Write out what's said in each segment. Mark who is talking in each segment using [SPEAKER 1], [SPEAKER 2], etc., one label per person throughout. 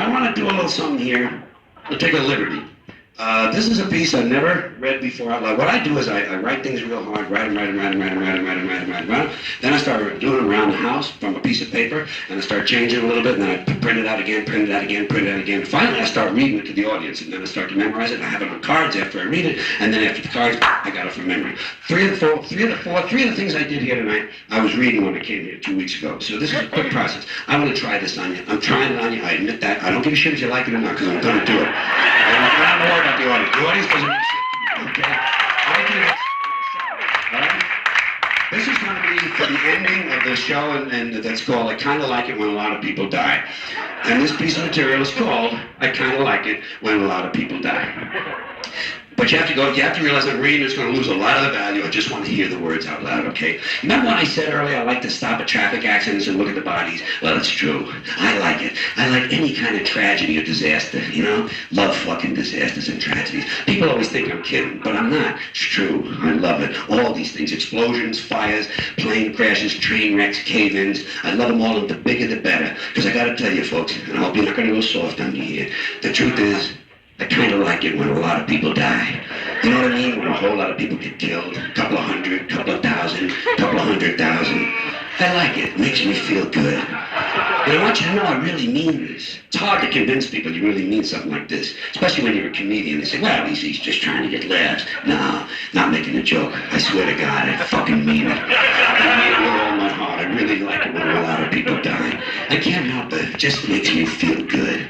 [SPEAKER 1] I want to do a little something here. I'll take a liberty. This is a piece I've never read before out loud. What I do is I write things real hard, write them. Then I start doing them around the house from a piece of paper, and I start changing a little bit, and then I print it out again. Finally, I start reading it to the audience, and then I start to memorize it, and I have it on cards after I read it, and then after the cards, I got it from memory. Three of the things I did here tonight, I was reading when I came here 2 weeks ago. So this is a quick process. I'm going to try this on you. I'm trying it on you. I admit that. I don't give a shit if you like it or not, because I'm going to do it. I don't know about the audience. The audience doesn't give a shit. Okay? I do this. All right? This is going to be for the ending of the show, and that's called I Kind of Like It When a Lot of People Die. And this piece of material is called I Kind of Like It When a Lot of People Die. But you have to realize I'm reading, it's going to lose a lot of the value. I just want to hear the words out loud, okay? Remember when I said earlier I like to stop at traffic accidents and look at the bodies? Well, it's true. I like it. I like any kind of tragedy or disaster, you know? Love fucking disasters and tragedies. People always think I'm kidding, but I'm not. It's true. I love it. All these things. Explosions, fires, plane crashes, train wrecks, cave-ins. I love them all, and the bigger the better. Because I got to tell you, folks, and I hope you're not going to go soft on me here, the truth is, I kind of like it when a lot of people die. You know what I mean? When a whole lot of people get killed. A couple of hundred, couple of thousand, couple of 100,000. I like it. It makes me feel good. And I want you to know I really mean this. It's hard to convince people you really mean something like this. Especially when you're a comedian. They say, well, he's just trying to get laughs. No, not making a joke. I swear to God, I fucking mean it. I mean it with all my heart. I really like it when a lot of people die. I can't help it. It just makes me feel good.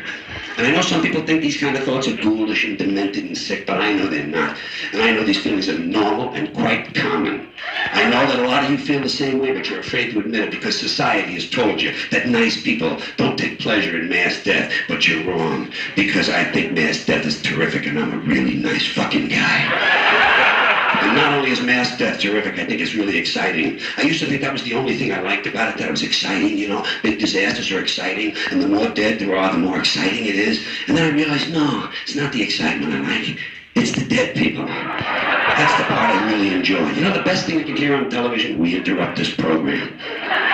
[SPEAKER 1] And I know some people think these kind of thoughts are ghoulish and demented and sick, but I know they're not. And I know these feelings are normal and quite common. I know that a lot of you feel the same way, but you're afraid to admit it because society has told you that nice people don't take pleasure in mass death, but you're wrong. Because I think mass death is terrific and I'm a really nice fucking guy. And not only is mass death terrific, I think it's really exciting. I used to think that was the only thing I liked about it, that it was exciting, you know. Big disasters are exciting, and the more dead there are, the more exciting it is. And then I realized, no, it's not the excitement I like. It's the dead people. That's the part I really enjoy. You know the best thing you can hear on television? We interrupt this program.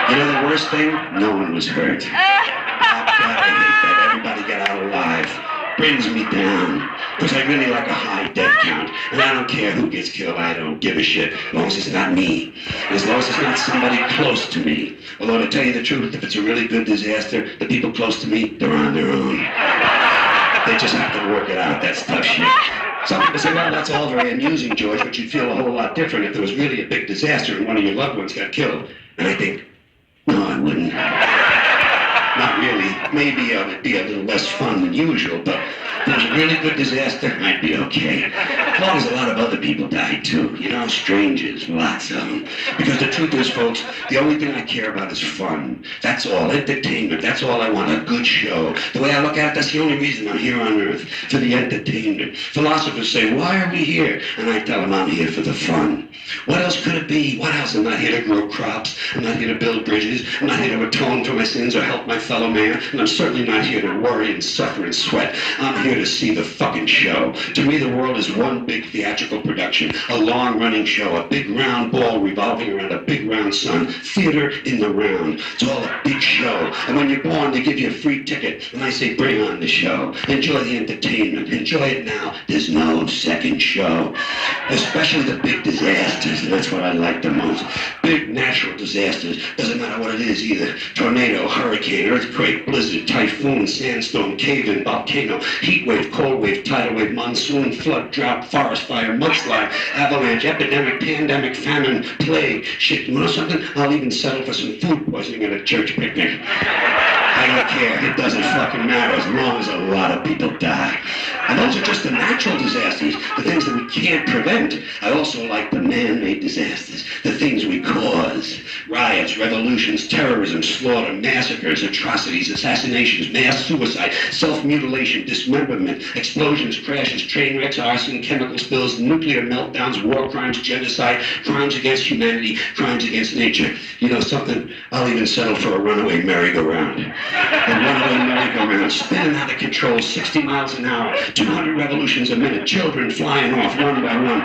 [SPEAKER 1] You know the worst thing? No one was hurt. Oh, God, I hate that. Everybody got out alive. Brings me down. Because I really like a high death count. And I don't care who gets killed. I don't give a shit. As long as it's not me. And as long as it's not somebody close to me. Although to tell you the truth, if it's a really good disaster, the people close to me, they're on their own. They just have to work it out. That's tough shit. Some people say, well, that's all very amusing, George, but you'd feel a whole lot different if there was really a big disaster and one of your loved ones got killed. And I think, no, I wouldn't. Not really. Maybe it'd be a little less fun than usual, but if it was a really good disaster, I'd be okay. As long as a lot of other people died too, you know, strangers, lots of them. Because the truth is, folks, the only thing I care about is fun. That's all, entertainment, that's all I want, a good show. The way I look at it, that's the only reason I'm here on Earth, for the entertainment. Philosophers say, why are we here? And I tell them I'm here for the fun. What else could it be? What else? I'm not here to grow crops. I'm not here to build bridges. I'm not here to atone for my sins or help my fellow man. And I'm certainly not here to worry and suffer and sweat. I'm here to see the fucking show. To me, the world is one big theatrical production, a long-running show, a big round ball revolving around a big round sun. Theater in the round. It's all a big show. And when you're born, they give you a free ticket. And I say, bring on the show. Enjoy the entertainment. Enjoy it now. There's no second show. Especially the big disasters. And that's what I like the most. Big natural disasters. Doesn't matter what it is either. Tornado, hurricane, earthquake, blizzard, typhoon, sandstorm, cave-in, volcano, heat wave, cold wave, tidal wave, monsoon, flood, drought, forest fire, mudslide, avalanche, epidemic, pandemic, famine, plague. Shit, you know something? I'll even settle for some food poisoning at a church picnic. I don't care. It doesn't fucking matter as long as a lot of people die. And those are just the natural disasters, the things that we can't prevent. I also like the man-made disasters, the things we cause. Riots, revolutions, terrorism, slaughter, massacres, atrocities, assassinations, mass suicide, self-mutilation, dismemberment, explosions, crashes, train wrecks, arson, chemical spills, nuclear meltdowns, war crimes, genocide, crimes against humanity, crimes against nature. You know something? I'll even settle for a runaway merry-go-round. A runaway merry-go-round spinning out of control, 60 miles an hour, 200 revolutions a minute, children flying off one by one.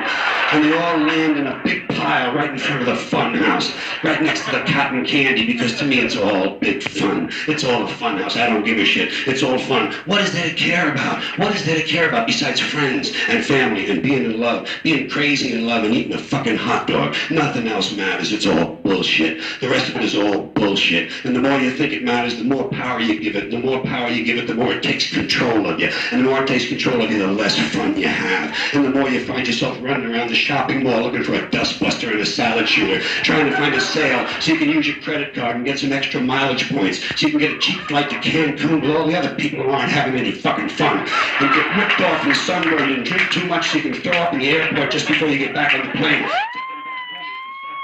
[SPEAKER 1] And they all land in a big pile right in front of the fun house, right next to the cotton candy, because to me it's all big fun. It's all a fun house. I don't give a shit. It's all fun. What is there to care about? What is there to care about besides friends and family and being in love, being crazy in love and eating a fucking hot dog? Nothing else matters. It's all bullshit. The rest of it is all bullshit. And the more you think it matters, the more power you give it. The more power you give it, the more it takes control of you. And the more it takes control of you, the less fun you have. And the more you find yourself running around the shopping mall looking for a dustbuster and a salad shooter, trying to find a sale so you can use your credit card and get some extra mileage points so you can get a cheap flight to Cancun with all the other people who aren't having any fucking fun. And get ripped off and sunburned and drink too much so you can throw up in the airport just before you get back on the plane.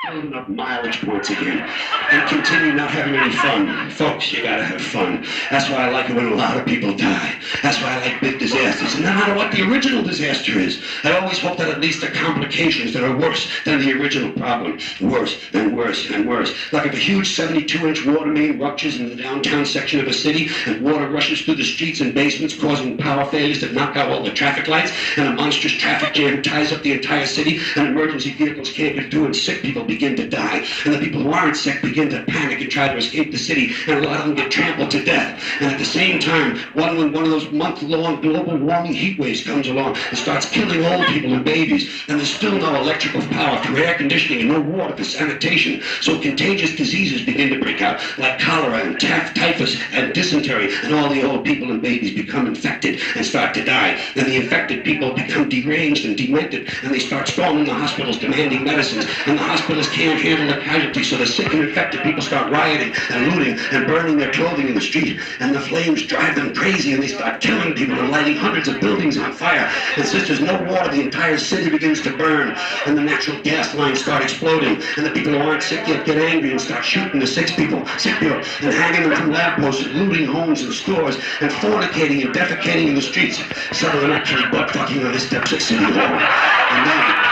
[SPEAKER 1] Building up mileage points again and continue not having any fun. Folks, you gotta have fun. That's why I like it when a lot of people die. That's why I like big disasters. And no matter what the original disaster is, I always hope that at least the complications that are worse than the original problem. Worse and worse and worse. Like if a huge 72-inch water main ruptures in the downtown section of a city and water rushes through the streets and basements causing power failures that knock out all the traffic lights and a monstrous traffic jam ties up the entire city and emergency vehicles can't get through and sick people begin to die, and the people who aren't sick begin to panic and try to escape the city, and a lot of them get trampled to death. And at the same time, one of those month-long global warming heat waves comes along and starts killing old people and babies, and there's still no electrical power through air conditioning and no water for sanitation, so contagious diseases begin to break out, like cholera and typhus and dysentery, and all the old people and babies become infected and start to die, and the infected people become deranged and demented, and they start storming the hospitals demanding medicines, and the hospitals can't handle the casualties, so the sick and infected people start rioting and looting and burning their clothing in the street, and the flames drive them crazy, and they start killing people and lighting hundreds of buildings on fire, and since there's no water, the entire city begins to burn, and the natural gas lines start exploding, and the people who aren't sick yet get angry and start shooting the sick people, and hanging them from lampposts and looting homes and stores, and fornicating and defecating in the streets. Some of them actually butt-fucking on the steps at City Hall. And then,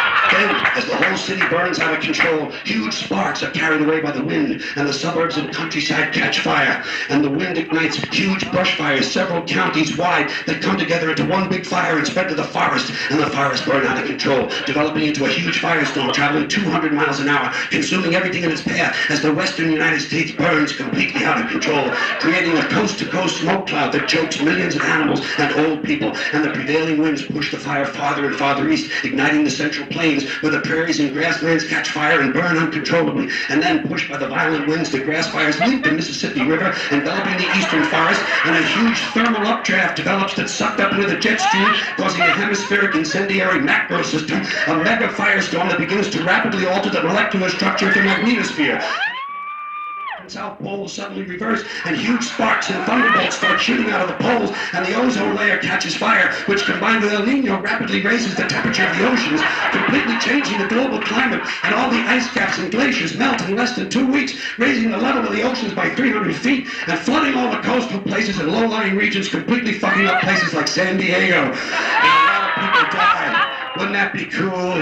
[SPEAKER 1] as the whole city burns out of control, huge sparks are carried away by the wind, and the suburbs and countryside catch fire, and the wind ignites huge brush fires several counties wide that come together into one big fire and spread to the forest, and the forests burn out of control, developing into a huge firestorm traveling 200 miles an hour, consuming everything in its path as the western United States burns completely out of control, creating a coast-to-coast smoke cloud that chokes millions of animals and old people, and the prevailing winds push the fire farther and farther east, igniting the central plains where the prairies and grasslands catch fire and burn uncontrollably, and then pushed by the violent winds, the grass fires leap the Mississippi River, enveloping the eastern forest, and a huge thermal updraft develops that's sucked up into the jet stream, causing a hemispheric incendiary macro system, a mega firestorm that begins to rapidly alter the molecular structure of the magnetosphere. South poles suddenly reverse, and huge sparks and thunderbolts start shooting out of the poles, and the ozone layer catches fire, which combined with El Nino rapidly raises the temperature of the oceans, completely changing the global climate, and all the ice caps and glaciers melt in less than 2 weeks, raising the level of the oceans by 300 feet, and flooding all the coastal places and low-lying regions, completely fucking up places like San Diego. And a lot of people die. Wouldn't that be cool?